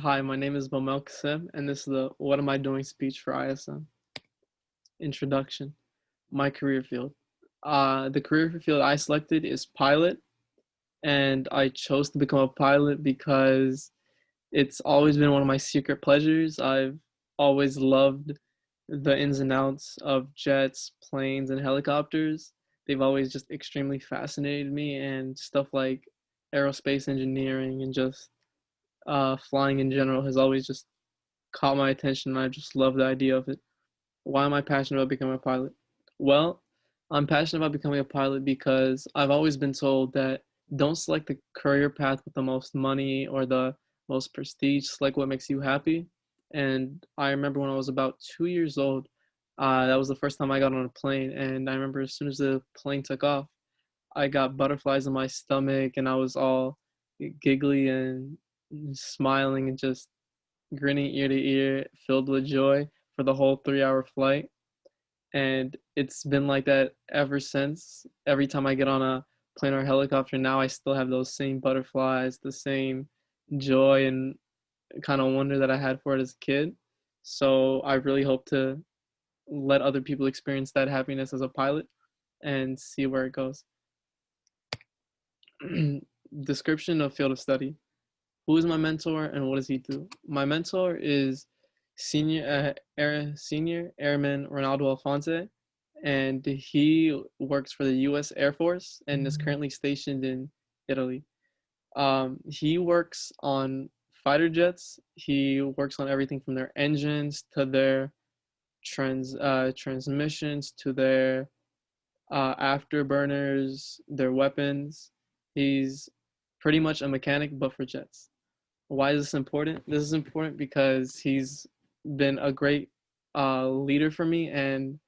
Hi, my name is Sim, and this is the What Am I Doing speech for ISM. Introduction. My career field. The career field I selected is pilot, and I chose to become a pilot because it's always been one of my secret pleasures. I've always loved the ins and outs of jets, planes, and helicopters. They've always just extremely fascinated me, and stuff like aerospace engineering and just flying in general has always just caught my attention, and I just love the idea of it. Why am I passionate about becoming a pilot? Well, I'm passionate about becoming a pilot because I've always been told that don't select the career path with the most money or the most prestige, select what makes you happy. And I remember when I was about 2 years old, that was the first time I got on a plane. And I remember as soon as the plane took off, I got butterflies in my stomach and I was all giggly and smiling and just grinning ear to ear, filled with joy for the whole 3 hour flight. And it's been like that ever since. Every time I get on a plane or a helicopter now, I still have those same butterflies, the same joy and kind of wonder that I had for it as a kid. So I really hope to let other people experience that happiness as a pilot and see where it goes. Description of field of study. Who is my mentor and what does he do? My mentor is Senior Airman Ronaldo Alfonso, and he works for the U.S. Air Force and is currently stationed in Italy. He works on fighter jets. He works on everything from their engines to their transmissions to their afterburners, their weapons. He's pretty much a mechanic, but for jets. Why is this important? This is important because he's been a great leader for me and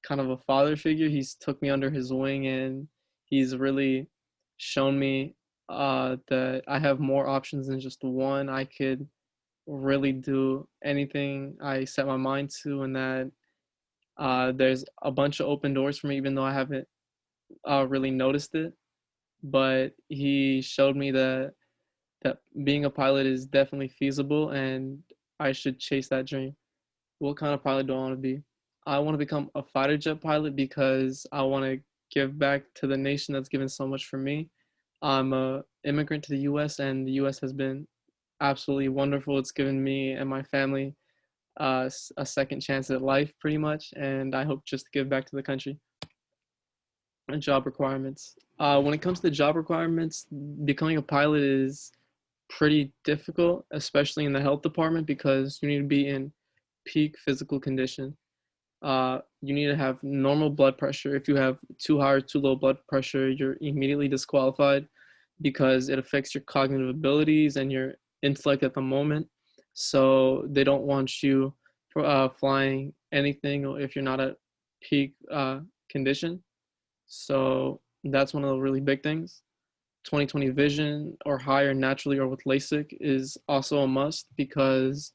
kind of a father figure. He's took me under his wing and he's really shown me that I have more options than just one. I could really do anything I set my mind to, and that there's a bunch of open doors for me, even though I haven't really noticed it. But he showed me that being a pilot is definitely feasible and I should chase that dream. What kind of pilot do I want to be? I want to become a fighter jet pilot because I want to give back to the nation that's given so much for me. I'm a immigrant to the US and the US has been absolutely wonderful. It's given me and my family a second chance at life pretty much, and I hope just to give back to the country. And job requirements. When it comes to job requirements, becoming a pilot is pretty difficult, especially in the health department, because you need to be in peak physical condition. You need to have normal blood pressure. If you have too high or too low blood pressure, you're immediately disqualified because it affects your cognitive abilities and your intellect at the moment. So they don't want you flying anything if you're not at peak condition. So that's one of the really big things. 20/20 vision or higher naturally or with LASIK is also a must because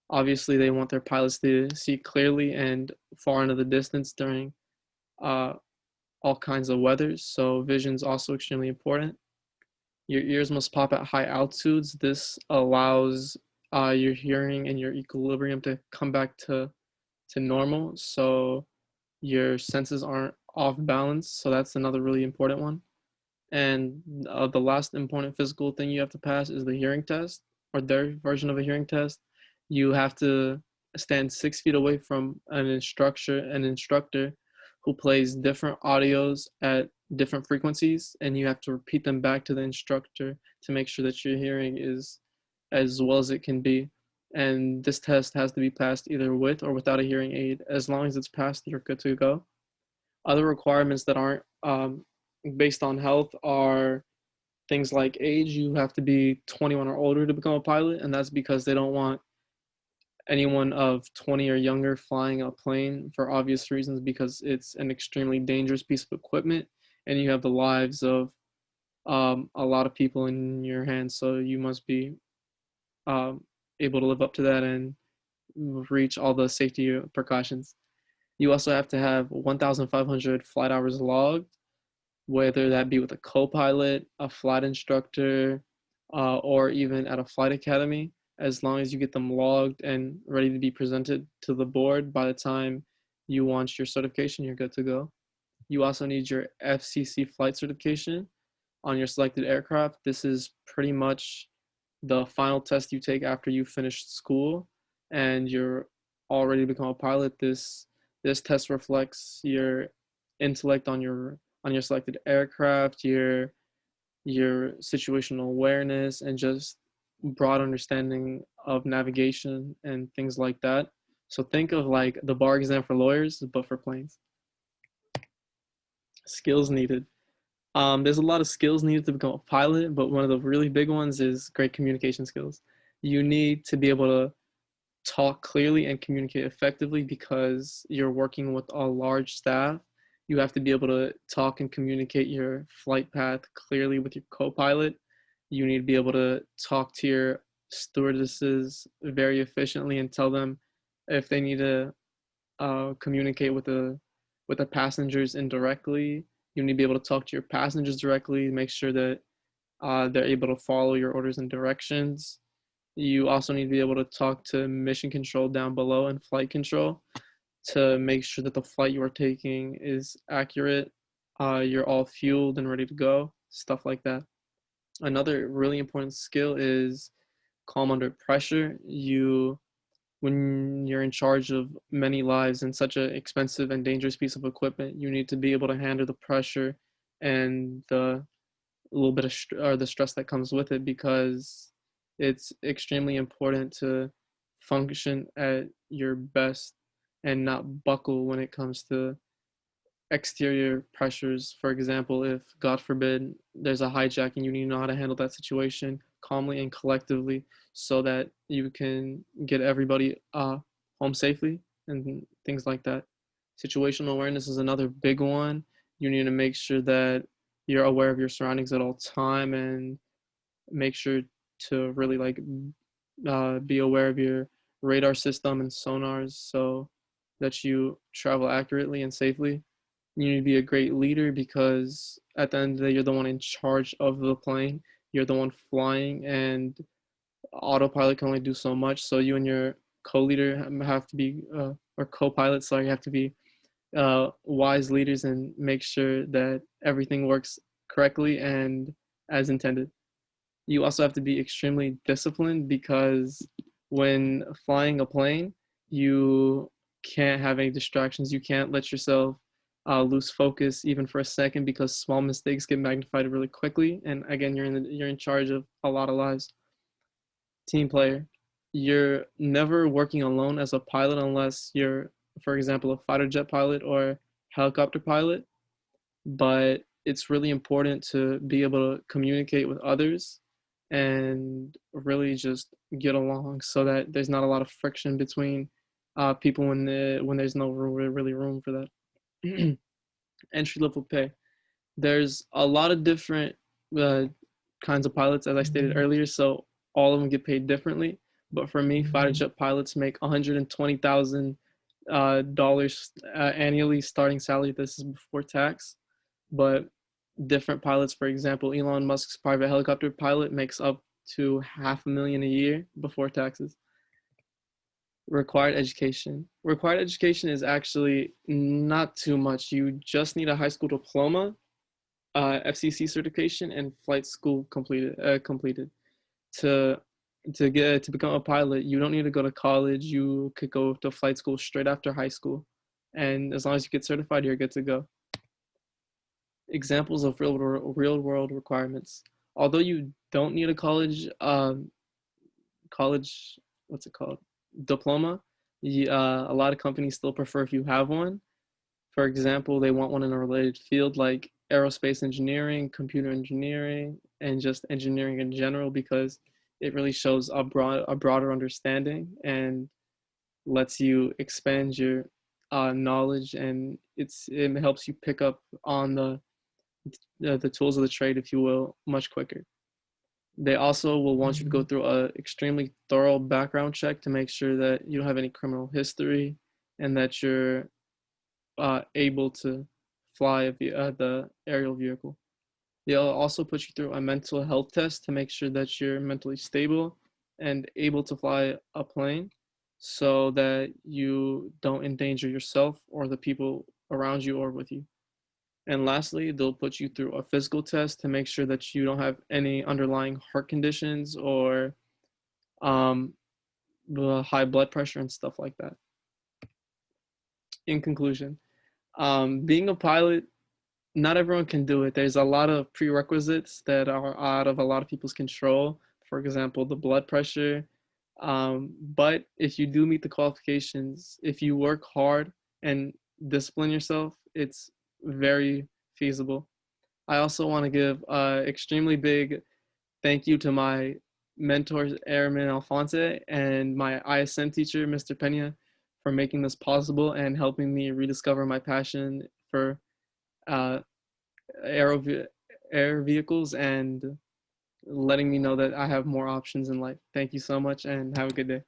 obviously they want their pilots to see clearly and far into the distance during uh, all kinds of weathers. So vision is also extremely important. Your ears must pop at high altitudes. This allows your hearing and your equilibrium to come back to normal. So your senses aren't off balance. So that's another really important one. And the last important physical thing you have to pass is the hearing test, or their version of a hearing test. You have to stand 6 feet away from an instructor who plays different audios at different frequencies, and you have to repeat them back to the instructor to make sure that your hearing is as well as it can be. And this test has to be passed either with or without a hearing aid. As long as it's passed, you're good to go. Other requirements that aren't based on health are things like age. You have to be 21 or older to become a pilot, and that's because they don't want anyone of 20 or younger flying a plane for obvious reasons, because it's an extremely dangerous piece of equipment and you have the lives of a lot of people in your hands. So you must be um, able to live up to that and reach all the safety precautions. You also have to have 1,500 flight hours logged, whether that be with a co-pilot, a flight instructor, or even at a flight academy. As long as you get them logged and ready to be presented to the board, by the time you want your certification, you're good to go. You also need your FCC flight certification on your selected aircraft. This is pretty much the final test you take after you finish school and you're all ready to become a pilot. This test reflects your intellect on your selected aircraft, your situational awareness, and just broad understanding of navigation and things like that. So think of like the bar exam for lawyers, but for planes. Skills needed. There's a lot of skills needed to become a pilot, but one of the really big ones is great communication skills. You need to be able to talk clearly and communicate effectively because you're working with a large staff. You have to be able to talk and communicate your flight path clearly with your co-pilot. You need to be able to talk to your stewardesses very efficiently and tell them if they need to communicate with the passengers indirectly. You need to be able to talk to your passengers directly, make sure that they're able to follow your orders and directions. You also need to be able to talk to mission control down below and flight control to make sure that the flight you are taking is accurate. You're all fueled and ready to go, stuff like that. Another really important skill is calm under pressure. When you're in charge of many lives and such an expensive and dangerous piece of equipment, you need to be able to handle the pressure and the little bit of or the stress that comes with it, because it's extremely important to function at your best and not buckle when it comes to exterior pressures. For example, if God forbid there's a hijacking, you need to know how to handle that situation calmly and collectively so that you can get everybody home safely and things like that. Situational awareness is another big one. You need to make sure that you're aware of your surroundings at all time and make sure to really be aware of your radar system and sonars so that you travel accurately and safely. You need to be a great leader because at the end of the day, you're the one in charge of the plane. You're the one flying, and autopilot can only do so much. So you and your co-leader have to be, or co-pilot, sorry, have to be wise leaders and make sure that everything works correctly and as intended. You also have to be extremely disciplined because when flying a plane, you can't have any distractions. You can't let yourself lose focus even for a second because small mistakes get magnified really quickly. And again, you're in charge of a lot of lives. Team player. You're never working alone as a pilot unless you're, for example, a fighter jet pilot or helicopter pilot. But it's really important to be able to communicate with others and really just get along so that there's not a lot of friction between people when there's no really room for that. Entry level pay. There's a lot of different uh, kinds of pilots, as I stated earlier, so all of them get paid differently. But for me, fighter jet pilots make $120,000 annually starting salary. This is before tax. But different pilots, for example, Elon Musk's private helicopter pilot makes up to $500,000 a year before taxes. Required education. Required education is actually not too much. You just need a high school diploma, FCC certification, and flight school completed. To to become a pilot, you don't need to go to college. You could go to flight school straight after high school, and as long as you get certified, you're good to go. Examples of real world requirements. Although you don't need a college, what's it called, diploma, a lot of companies still prefer if you have one. For example, they want one in a related field like aerospace engineering, computer engineering, and just engineering in general, because it really shows a broader understanding and lets you expand your knowledge, and it helps you pick up on the tools of the trade, if you will, much quicker. They also will want you to go through a extremely thorough background check to make sure that you don't have any criminal history and that you're able to fly the aerial vehicle. They'll also put you through a mental health test to make sure that you're mentally stable and able to fly a plane so that you don't endanger yourself or the people around you or with you. And lastly, they'll put you through a physical test to make sure that you don't have any underlying heart conditions or um, high blood pressure and stuff like that. In conclusion, being a pilot, not everyone can do it. There's a lot of prerequisites that are out of a lot of people's control. For example, the blood pressure. But if you do meet the qualifications, if you work hard and discipline yourself, it's very feasible. I also want to give extremely big thank you to my mentors, Airman Alfonso, and my ISM teacher, Mr. Pena, for making this possible and helping me rediscover my passion for uh, aero air vehicles and letting me know that I have more options in life. Thank you so much and have a good day.